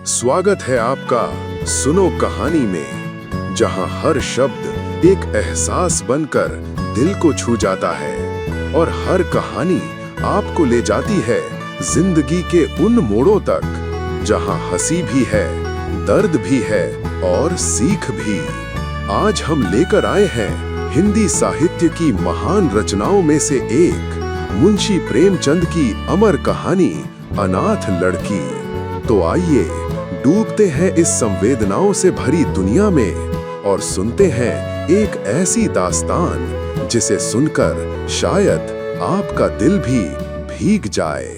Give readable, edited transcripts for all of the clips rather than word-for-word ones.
स्वागत है आपका सुनो कहानी में, जहां हर शब्द एक एहसास बनकर दिल को छू जाता है और हर कहानी आपको ले जाती है जिंदगी के उन मोड़ों तक जहां हंसी भी है, दर्द भी है और सीख भी। आज हम लेकर आए हैं हिंदी साहित्य की महान रचनाओं में से एक, मुंशी प्रेमचंद की अमर कहानी अनाथ लड़की। तो आइए डूबते हैं इस संवेदनाओं से भरी दुनिया में और सुनते हैं एक ऐसी दास्तान जिसे सुनकर शायद आपका दिल भी भीग जाए।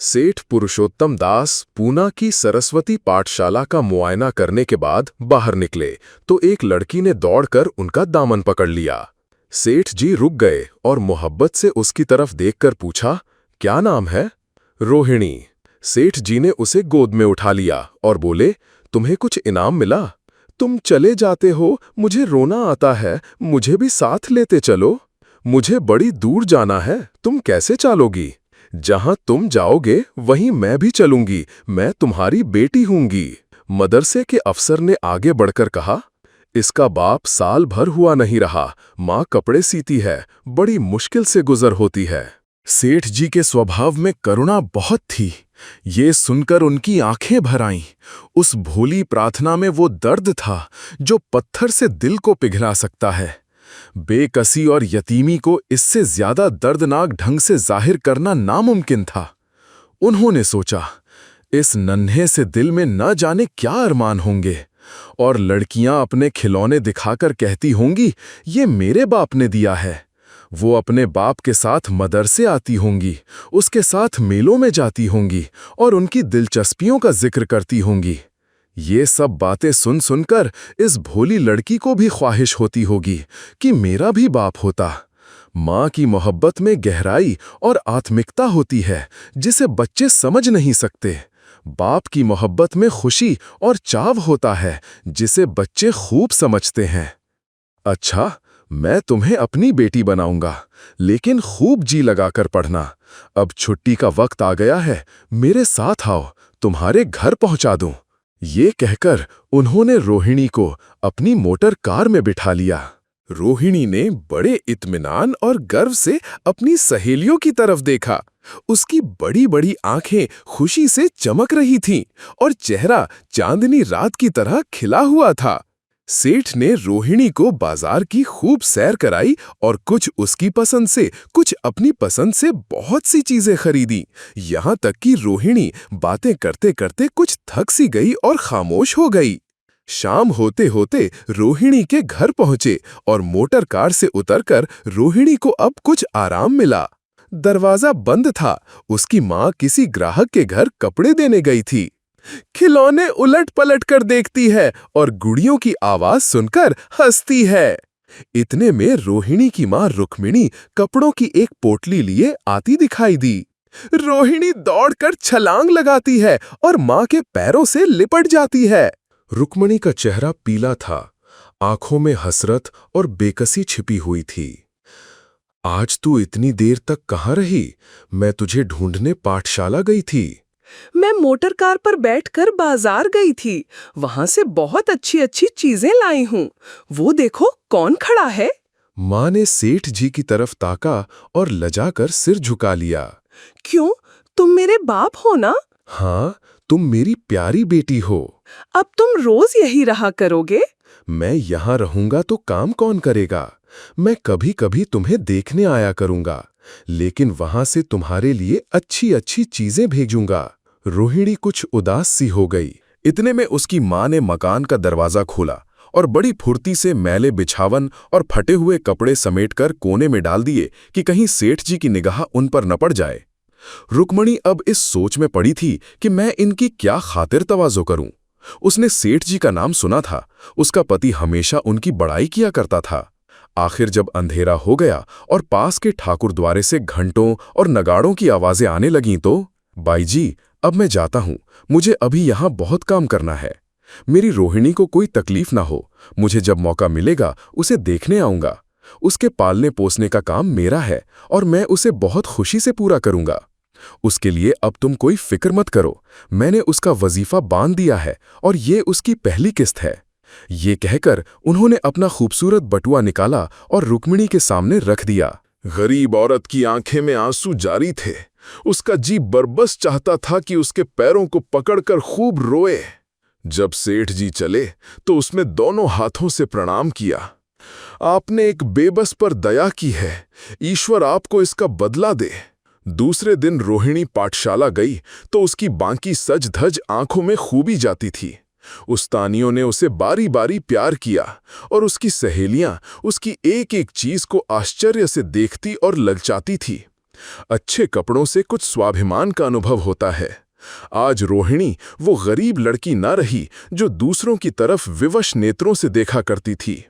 सेठ पुरुषोत्तम दास पूना की सरस्वती पाठशाला का मुआयना करने के बाद बाहर निकले तो एक लड़की ने दौड़कर उनका दामन पकड़ लिया। सेठ जी रुक गए और मोहब्बत से उसकी तरफ देखकर पूछा, क्या नाम है? रोहिणी। सेठ जी ने उसे गोद में उठा लिया और बोले, तुम्हें कुछ इनाम मिला? तुम चले जाते हो, मुझे रोना आता है, मुझे भी साथ लेते चलो। मुझे बड़ी दूर जाना है, तुम कैसे चलोगी? जहां तुम जाओगे वहीं मैं भी चलूंगी, मैं तुम्हारी बेटी हूंगी। मदरसे के अफसर ने आगे बढ़कर कहा, इसका बाप साल भर हुआ नहीं रहा, माँ कपड़े सीती है, बड़ी मुश्किल से गुजर होती है। सेठ जी के स्वभाव में करुणा बहुत थी। ये सुनकर उनकी आंखें भर आईं। उस भोली प्रार्थना में वो दर्द था जो पत्थर से दिल को पिघला सकता है। बेकसी और यतीमी को इससे ज्यादा दर्दनाक ढंग से जाहिर करना नामुमकिन था। उन्होंने सोचा, इस नन्हे से दिल में न जाने क्या अरमान होंगे और लड़कियां अपने खिलौने दिखाकर कहती होंगी, ये मेरे बाप ने दिया है। वो अपने बाप के साथ मदरसे आती होंगी, उसके साथ मेलों में जाती होंगी और उनकी दिलचस्पियों का जिक्र करती होंगी। ये सब बातें सुन सुनकर इस भोली लड़की को भी ख्वाहिश होती होगी कि मेरा भी बाप होता। माँ की मोहब्बत में गहराई और आत्मिकता होती है जिसे बच्चे समझ नहीं सकते। बाप की मोहब्बत में खुशी और चाव होता है जिसे बच्चे खूब समझते हैं। अच्छा, मैं तुम्हें अपनी बेटी बनाऊंगा, लेकिन खूब जी लगाकर पढ़ना। अब छुट्टी का वक्त आ गया है, मेरे साथ आओ, तुम्हारे घर पहुंचा दूं। ये कहकर उन्होंने रोहिणी को अपनी मोटर कार में बिठा लिया। रोहिणी ने बड़े इत्मीनान और गर्व से अपनी सहेलियों की तरफ देखा। उसकी बड़ी बड़ी आंखें खुशी से चमक रही थीं और चेहरा चांदनी रात की तरह खिला हुआ था। सेठ ने रोहिणी को बाजार की खूब सैर कराई और कुछ उसकी पसंद से, कुछ अपनी पसंद से बहुत सी चीजें खरीदी। यहाँ तक कि रोहिणी बातें करते करते कुछ थक सी गई और खामोश हो गई। शाम होते होते रोहिणी के घर पहुंचे और मोटर कार से उतरकर रोहिणी को अब कुछ आराम मिला। दरवाजा बंद था, उसकी माँ किसी ग्राहक के घर कपड़े देने गई थी। खिलौने उलट पलट कर देखती है और गुड़ियों की आवाज सुनकर हंसती है। इतने में रोहिणी की माँ रुक्मिणी कपड़ों की एक पोटली लिए आती दिखाई दी। रोहिणी दौड़कर छलांग लगाती है और माँ के पैरों से लिपट जाती है। रुक्मिणी का चेहरा पीला था, आंखों में हसरत और बेकसी छिपी हुई थी। आज तू इतनी देर तक कहाँ रही? मैं तुझे ढूंढने पाठशाला गई थी। मैं मोटर कार पर बैठकर बाजार गई थी, वहां से बहुत अच्छी अच्छी चीजें लाई हूँ। वो देखो कौन खड़ा है। माँ ने सेठ जी की तरफ ताका और लजाकर सिर झुका लिया। क्यों, तुम मेरे बाप हो ना? हाँ, तुम मेरी प्यारी बेटी हो। अब तुम रोज यही रहा करोगे? मैं यहाँ रहूंगा तो काम कौन करेगा? मैं कभी कभी तुम्हें देखने आया करूंगा, लेकिन वहां से तुम्हारे लिए अच्छी अच्छी चीजें भेजूंगा। रोहिणी कुछ उदास सी हो गई। इतने में उसकी माँ ने मकान का दरवाजा खोला और बड़ी फुर्ती से मैले बिछावन और फटे हुए कपड़े समेटकर कोने में डाल दिए कि कहीं सेठ जी की निगाह उन पर न पड़ जाए। रुक्मिणी अब इस सोच में पड़ी थी कि मैं इनकी क्या खातिर तवाज़ो करूं। उसने सेठ जी का नाम सुना था, उसका पति हमेशा उनकी बड़ाई किया करता था। आखिर जब अंधेरा हो गया और पास के ठाकुर द्वारे से घंटों और नगाड़ों की आवाजें आने लगीं तो, बाई जी, अब मैं जाता हूं, मुझे अभी यहां बहुत काम करना है। मेरी रोहिणी को कोई तकलीफ ना हो, मुझे जब मौका मिलेगा उसे देखने आऊंगा। उसके पालने पोसने का काम मेरा है और मैं उसे बहुत खुशी से पूरा करूंगा। उसके लिए अब तुम कोई फिक्र मत करो, मैंने उसका वजीफा बांध दिया है और ये उसकी पहली किस्त है। ये कहकर उन्होंने अपना खूबसूरत बटुआ निकाला और रुक्मिणी के सामने रख दिया। गरीब औरत की आंखें में आंसू जारी थे। उसका जी बरबस चाहता था कि उसके पैरों को पकड़कर खूब रोए। जब सेठ जी चले तो उसने दोनों हाथों से प्रणाम किया। आपने एक बेबस पर दया की है, ईश्वर आपको इसका बदला दे। दूसरे दिन रोहिणी पाठशाला गई तो उसकी बाकी सज धज आंखों में खूबी जाती थी। उस्तानियों ने उसे बारी बारी प्यार किया और उसकी सहेलियां उसकी एक एक चीज को आश्चर्य से देखती और ललचाती थी। अच्छे कपड़ों से कुछ स्वाभिमान का अनुभव होता है। आज रोहिणी वो गरीब लड़की न रही जो दूसरों की तरफ विवश नेत्रों से देखा करती थी।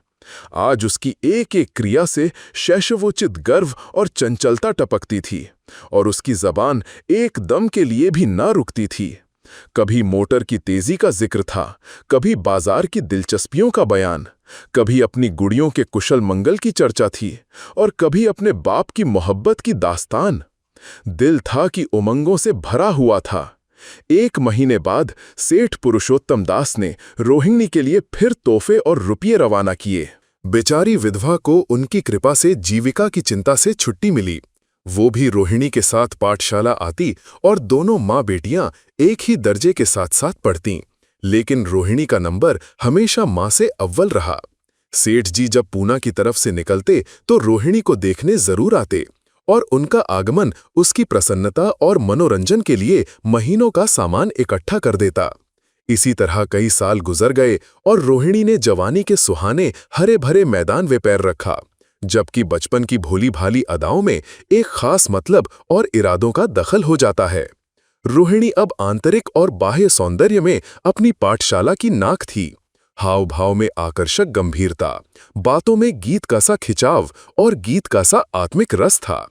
आज उसकी एक एक क्रिया से शैशवोचित गर्व और चंचलता टपकती थी और उसकी जबान एक दम के लिए भी न रुकती थी। कभी मोटर की तेजी का जिक्र था, कभी बाजार की दिलचस्पियों का बयान, कभी अपनी गुड़ियों के कुशल मंगल की चर्चा थी और कभी अपने बाप की मोहब्बत की दास्तान। दिल था कि उमंगों से भरा हुआ था। 1 महीने बाद सेठ पुरुषोत्तम दास ने रोहिणी के लिए फिर तोहफे और रुपये रवाना किए। बेचारी विधवा को उनकी कृपा से जीविका की चिंता से छुट्टी मिली। वो भी रोहिणी के साथ पाठशाला आती और दोनों माँ बेटियां एक ही दर्जे के साथ साथ पढ़तीं। लेकिन रोहिणी का नंबर हमेशा माँ से अव्वल रहा। सेठ जी जब पूना की तरफ से निकलते तो रोहिणी को देखने जरूर आते और उनका आगमन उसकी प्रसन्नता और मनोरंजन के लिए महीनों का सामान इकट्ठा कर देता। इसी तरह कई साल गुजर गए और रोहिणी ने जवानी के सुहाने हरे भरे मैदान में पैर रखा, जबकि बचपन की भोली भाली अदाओं में एक खास मतलब और इरादों का दखल हो जाता है। रोहिणी अब आंतरिक और बाह्य सौंदर्य में अपनी पाठशाला की नाक थी। हाव भाव में आकर्षक गंभीरता, बातों में गीत का सा खिंचाव और गीत का सा आत्मिक रस था।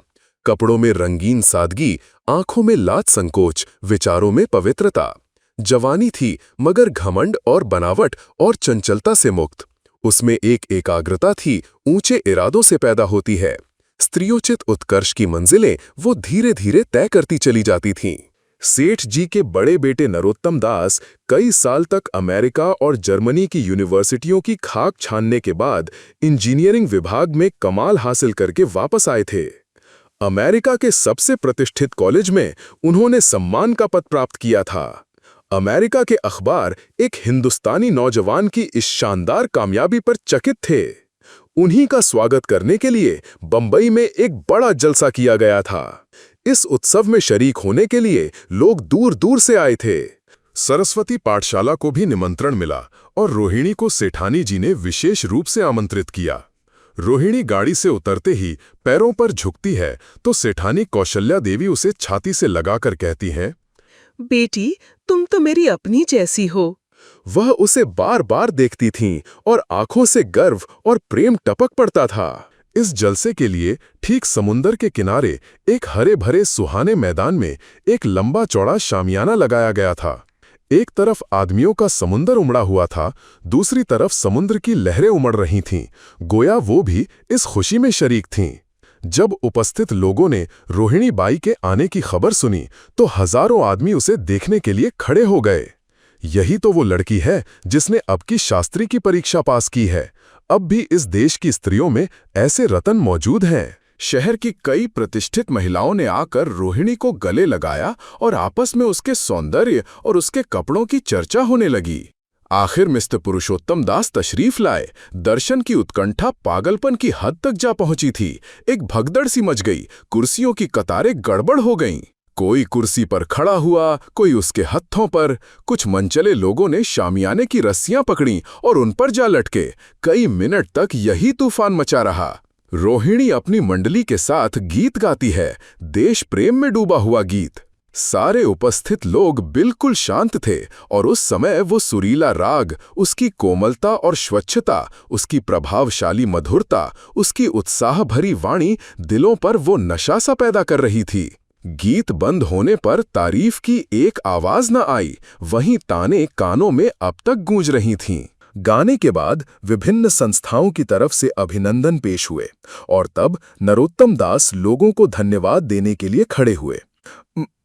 कपड़ों में रंगीन सादगी, आंखों में लाज संकोच, विचारों में पवित्रता। जवानी थी मगर घमंड और बनावट और चंचलता से मुक्त। उसमें एक एकाग्रता थी, ऊंचे इरादों से पैदा होती है। स्त्रियोचित उत्कर्ष की मंजिलें वो धीरे धीरे तय करती चली जाती थीं। सेठ जी के बड़े बेटे नरोत्तम दास कई साल तक अमेरिका और जर्मनी की यूनिवर्सिटियों की खाक छानने के बाद इंजीनियरिंग विभाग में कमाल हासिल करके वापस आए थे। अमेरिका के सबसे प्रतिष्ठित कॉलेज में उन्होंने सम्मान का पद प्राप्त किया था। अमेरिका के अखबार एक हिंदुस्तानी नौजवान की इस शानदार कामयाबी पर चकित थे। उन्हीं का स्वागत करने के लिए बंबई में एक बड़ा जलसा किया गया था। इस उत्सव में शरीक होने के लिए लोग दूर दूर से आए थे। सरस्वती पाठशाला को भी निमंत्रण मिला और रोहिणी को सेठानी जी ने विशेष रूप से आमंत्रित किया। रोहिणी गाड़ी से उतरते ही पैरों पर झुकती है तो सेठानी कौशल्या देवी उसे छाती से लगाकर कहती हैं, बेटी, तुम तो मेरी अपनी जैसी हो। वह उसे बार बार देखती थीं और आंखों से गर्व और प्रेम टपक पड़ता था। इस जलसे के लिए ठीक समुंदर के किनारे एक हरे भरे सुहाने मैदान में एक लंबा चौड़ा शामियाना लगाया गया था। एक तरफ आदमियों का समुंदर उमड़ा हुआ था, दूसरी तरफ समुद्र की लहरें उमड़ रही थीं, गोया वो भी इस खुशी में शरीक थीं। जब उपस्थित लोगों ने रोहिणी बाई के आने की खबर सुनी तो हजारों आदमी उसे देखने के लिए खड़े हो गए। यही तो वो लड़की है जिसने अब की शास्त्री की परीक्षा पास की है। अब भी इस देश की स्त्रियों में ऐसे रतन मौजूद हैं। शहर की कई प्रतिष्ठित महिलाओं ने आकर रोहिणी को गले लगाया और आपस में उसके सौंदर्य और उसके कपड़ों की चर्चा होने लगी। आखिर मिस्टर पुरुषोत्तम दास तशरीफ लाए। दर्शन की उत्कंठा पागलपन की हद तक जा पहुंची थी। एक भगदड़ सी मच गई, कुर्सियों की कतारें गड़बड़ हो गईं। कोई कुर्सी पर खड़ा हुआ, कोई उसके हत्थों पर। कुछ मनचले लोगों ने शामियाने की रस्सियां पकड़ी और उन पर जा लटके। कई मिनट तक यही तूफान मचा रहा। रोहिणी अपनी मंडली के साथ गीत गाती है, देश प्रेम में डूबा हुआ गीत। सारे उपस्थित लोग बिल्कुल शांत थे और उस समय वो सुरीला राग, उसकी कोमलता और स्वच्छता, उसकी प्रभावशाली मधुरता, उसकी उत्साह भरी वाणी दिलों पर वो नशा सा पैदा कर रही थी। गीत बंद होने पर तारीफ की एक आवाज न आई, वहीं ताने कानों में अब तक गूंज रही थीं। गाने के बाद विभिन्न संस्थाओं की तरफ से अभिनंदन पेश हुए और तब नरोत्तम दास लोगों को धन्यवाद देने के लिए खड़े हुए।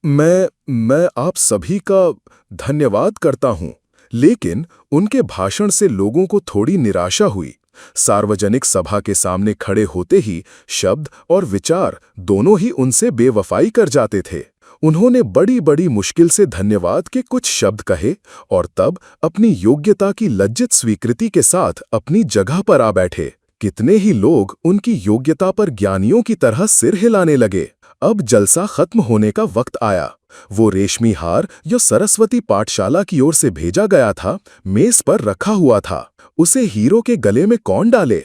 मैं आप सभी का धन्यवाद करता हूं, लेकिन उनके भाषण से लोगों को थोड़ी निराशा हुई। सार्वजनिक सभा के सामने खड़े होते ही शब्द और विचार दोनों ही उनसे बेवफाई कर जाते थे। उन्होंने बड़ी बड़ी मुश्किल से धन्यवाद के कुछ शब्द कहे और तब अपनी योग्यता की लज्जित स्वीकृति के साथ अपनी जगह पर आ बैठे। कितने ही लोग उनकी योग्यता पर ज्ञानियों की तरह सिर हिलाने लगे। अब जलसा खत्म होने का वक्त आया। वो रेशमी हार जो सरस्वती पाठशाला की ओर से भेजा गया था, मेज पर रखा हुआ था। उसे हीरो के गले में कौन डाले?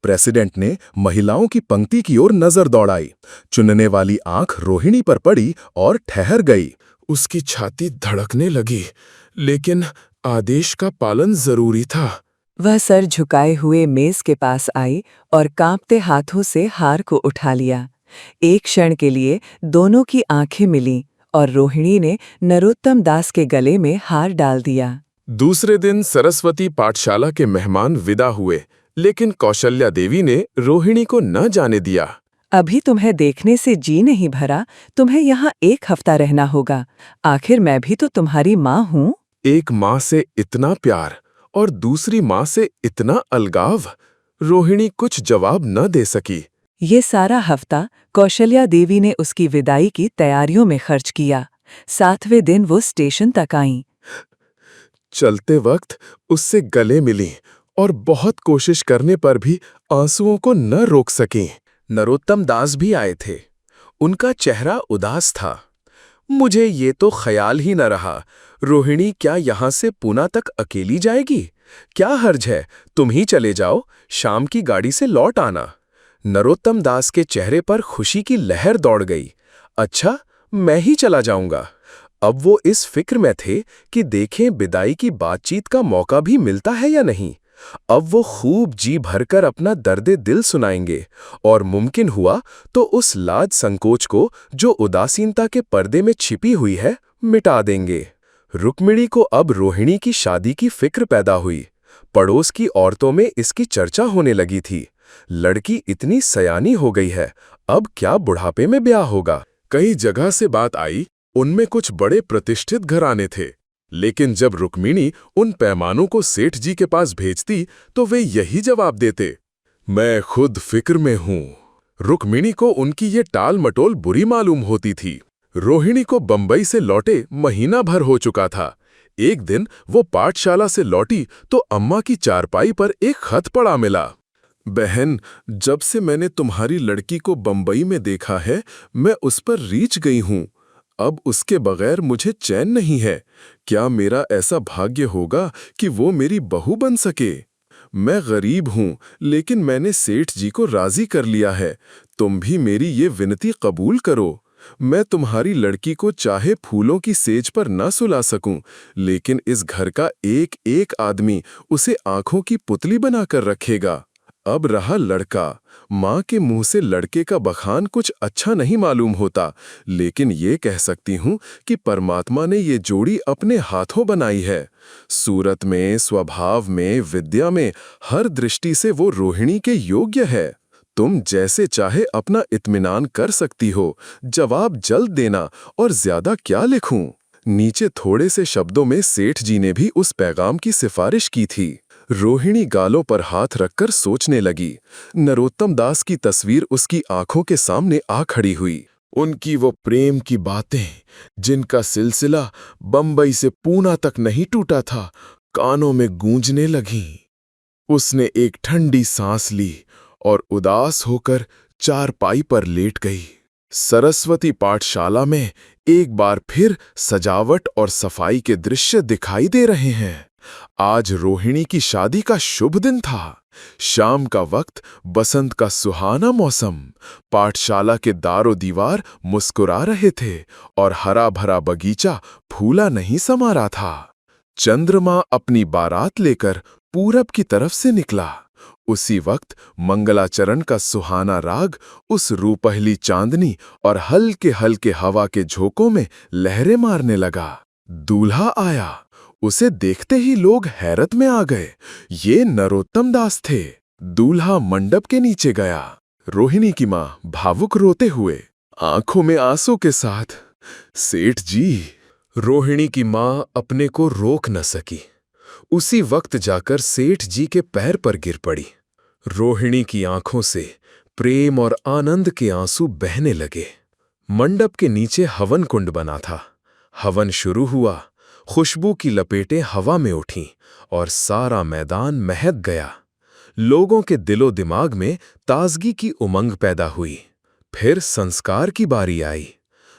प्रेसिडेंट ने महिलाओं की पंक्ति की ओर नजर दौड़ाई। चुनने वाली आंख रोहिणी पर पड़ी और ठहर गई। उसकी छाती धड़कने लगी, लेकिन आदेश का पालन जरूरी था। वह सर झुकाए हुए मेज के पास आई और कांपते हाथों से हार को उठा लिया। एक क्षण के लिए दोनों की आंखें मिलीं और रोहिणी ने नरोत्तम दास के गले में हार डाल दिया। दूसरे दिन सरस्वती पाठशाला के मेहमान विदा हुए, लेकिन कौशल्या देवी ने रोहिणी को न जाने दिया। अभी तुम्हें देखने से जी नहीं भरा, तुम्हें यहाँ 1 हफ्ता रहना होगा। आखिर मैं भी तो तुम्हारी माँ हूँ। एक माँ से इतना प्यार और दूसरी माँ से इतना अलगाव। रोहिणी कुछ जवाब न दे सकी। ये सारा हफ्ता कौशल्या देवी ने उसकी विदाई की तैयारियों में खर्च किया। 7वें दिन वो स्टेशन तक आईं। चलते वक्त उससे गले मिली और बहुत कोशिश करने पर भी आंसुओं को न रोक सकीं। नरोत्तम दास भी आए थे। उनका चेहरा उदास था। मुझे ये तो ख्याल ही न रहा, रोहिणी क्या यहाँ से पूना तक अकेली जाएगी? क्या हर्ज है, तुम ही चले जाओ, शाम की गाड़ी से लौट आना। नरोत्तम दास के चेहरे पर खुशी की लहर दौड़ गई। अच्छा, मैं ही चला जाऊंगा। अब वो इस फिक्र में थे कि देखें विदाई की बातचीत का मौका भी मिलता है या नहीं। अब वो खूब जी भरकर अपना दर्दे दिल सुनाएंगे और मुमकिन हुआ तो उस लाज संकोच को जो उदासीनता के पर्दे में छिपी हुई है, मिटा देंगे। रुक्मिणी को अब रोहिणी की शादी की फिक्र पैदा हुई। पड़ोस की औरतों में इसकी चर्चा होने लगी थी। लड़की इतनी सयानी हो गई है, अब क्या बुढ़ापे में ब्याह होगा? कई जगह से बात आई, उनमें कुछ बड़े प्रतिष्ठित घराने थे, लेकिन जब रुक्मिणी उन पैमानों को सेठ जी के पास भेजती तो वे यही जवाब देते, मैं खुद फिक्र में हूं। रुक्मिणी को उनकी ये टाल मटोल बुरी मालूम होती थी। रोहिणी को बंबई से लौटे महीना भर हो चुका था। एक दिन वो पाठशाला से लौटी तो अम्मा की चारपाई पर एक खत पड़ा मिला। बहन, जब से मैंने तुम्हारी लड़की को बंबई में देखा है, मैं उस पर रीछ गई हूं। अब उसके बगैर मुझे चैन नहीं है। क्या मेरा ऐसा भाग्य होगा कि वो मेरी बहू बन सके? मैं गरीब हूं, लेकिन मैंने सेठ जी को राजी कर लिया है। तुम भी मेरी ये विनती कबूल करो। मैं तुम्हारी लड़की को चाहे फूलों की सेज पर न सुला सकूं, लेकिन इस घर का एक एक आदमी उसे आंखों की पुतली बनाकर रखेगा। अब रहा लड़का, माँ के मुंह से लड़के का बखान कुछ अच्छा नहीं मालूम होता, लेकिन ये कह सकती हूँ कि परमात्मा ने ये जोड़ी अपने हाथों बनाई है। सूरत में, स्वभाव में, विद्या में, हर दृष्टि से वो रोहिणी के योग्य है। तुम जैसे चाहे अपना इत्मीनान कर सकती हो। जवाब जल्द देना, और ज्यादा क्या लिखूं? नीचे थोड़े से शब्दों में सेठ जी ने भी उस पैगाम की सिफारिश की थी। रोहिणी गालों पर हाथ रखकर सोचने लगी। नरोत्तम दास की तस्वीर उसकी आंखों के सामने आ खड़ी हुई। उनकी वो प्रेम की बातें, जिनका सिलसिला बंबई से पूना तक नहीं टूटा था, कानों में गूंजने लगीं। उसने एक ठंडी सांस ली और उदास होकर चारपाई पर लेट गई। सरस्वती पाठशाला में एक बार फिर सजावट और सफाई के दृश्य दिखाई दे रहे हैं। आज रोहिणी की शादी का शुभ दिन था। शाम का वक्त, बसंत का सुहाना मौसम। पाठशाला के दारो दीवार मुस्कुरा रहे थे और हरा भरा बगीचा फूला नहीं समा रहा था। चंद्रमा अपनी बारात लेकर पूरब की तरफ से निकला। उसी वक्त मंगलाचरण का सुहाना राग उस रूपहली चांदनी और हल्के हल्के हवा के झोंकों में लहरें मारने लगा। दूल्हा आया। उसे देखते ही लोग हैरत में आ गए। ये नरोत्तम दास थे। दूल्हा मंडप के नीचे गया। रोहिणी की मां भावुक रोते हुए, आंखों में आंसू के साथ सेठ जी, रोहिणी की मां अपने को रोक न सकी। उसी वक्त जाकर सेठ जी के पैर पर गिर पड़ी। रोहिणी की आंखों से प्रेम और आनंद के आंसू बहने लगे। मंडप के नीचे हवन कुंड बना था। हवन शुरू हुआ, खुशबू की लपेटें हवा में उठीं और सारा मैदान महक गया। लोगों के दिलो दिमाग में ताजगी की उमंग पैदा हुई। फिर संस्कार की बारी आई।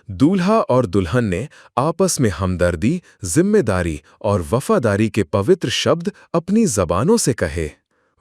दूल्हा और दुल्हन ने आपस में हमदर्दी, जिम्मेदारी और वफादारी के पवित्र शब्द अपनी जबानों से कहे।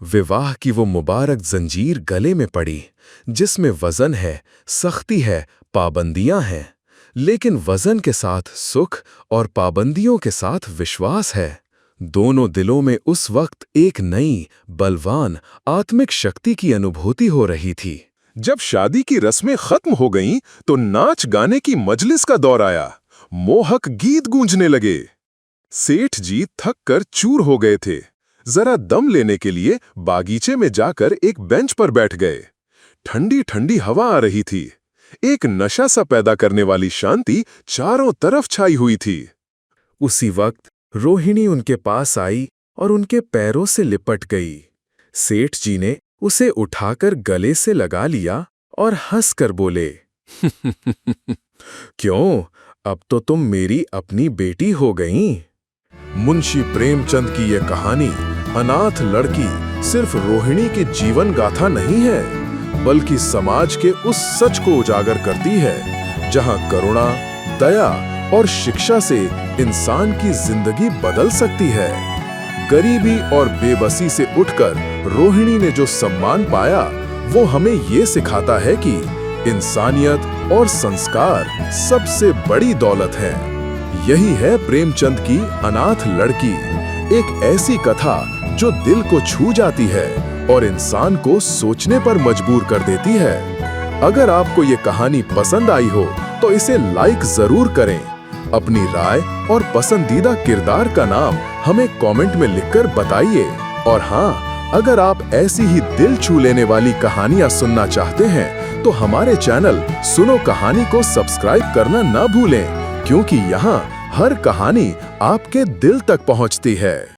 विवाह की वो मुबारक जंजीर गले में पड़ी, जिसमें वजन है, सख्ती है, पाबंदियां हैं, लेकिन वजन के साथ सुख और पाबंदियों के साथ विश्वास है। दोनों दिलों में उस वक्त एक नई, बलवान, आत्मिक शक्ति की अनुभूति हो रही थी। जब शादी की रस्में खत्म हो गईं, तो नाच गाने की मजलिस का दौर आया। मोहक गीत गूंजने लगे। सेठ जी थक कर चूर हो गए थे। जरा दम लेने के लिए बागीचे में जाकर एक बेंच पर बैठ गए। ठंडी ठंडी हवा आ रही थी। एक नशा सा पैदा करने वाली शांति चारों तरफ छाई हुई थी। उसी वक्त रोहिणी उनके पास आई और उनके पैरों से लिपट गई। सेठ जी ने उसे उठाकर गले से लगा लिया और हंसकर बोले, क्यों, अब तो तुम मेरी अपनी बेटी हो गईं। मुंशी प्रेमचंद की यह कहानी अनाथ लड़की सिर्फ रोहिणी की जीवन गाथा नहीं है, बल्कि समाज के उस सच को उजागर करती है जहां करुणा, दया और शिक्षा से इंसान की जिंदगी बदल सकती है। गरीबी और बेबसी से उठकर रोहिणी ने जो सम्मान पाया, वो हमें ये सिखाता है कि इंसानियत और संस्कार सबसे बड़ी दौलत है। यही है प्रेमचंद की अनाथ लड़की, एक ऐसी कथा जो दिल को छू जाती है और इंसान को सोचने पर मजबूर कर देती है। अगर आपको ये कहानी पसंद आई हो तो इसे लाइक जरूर करें। अपनी राय और पसंदीदा किरदार का नाम हमें कमेंट में लिखकर बताइए। और हाँ, अगर आप ऐसी ही दिल छू लेने वाली कहानियां सुनना चाहते हैं तो हमारे चैनल सुनो कहानी को सब्सक्राइब करना ना भूलें, क्योंकि यहाँ हर कहानी आपके दिल तक पहुँचती है।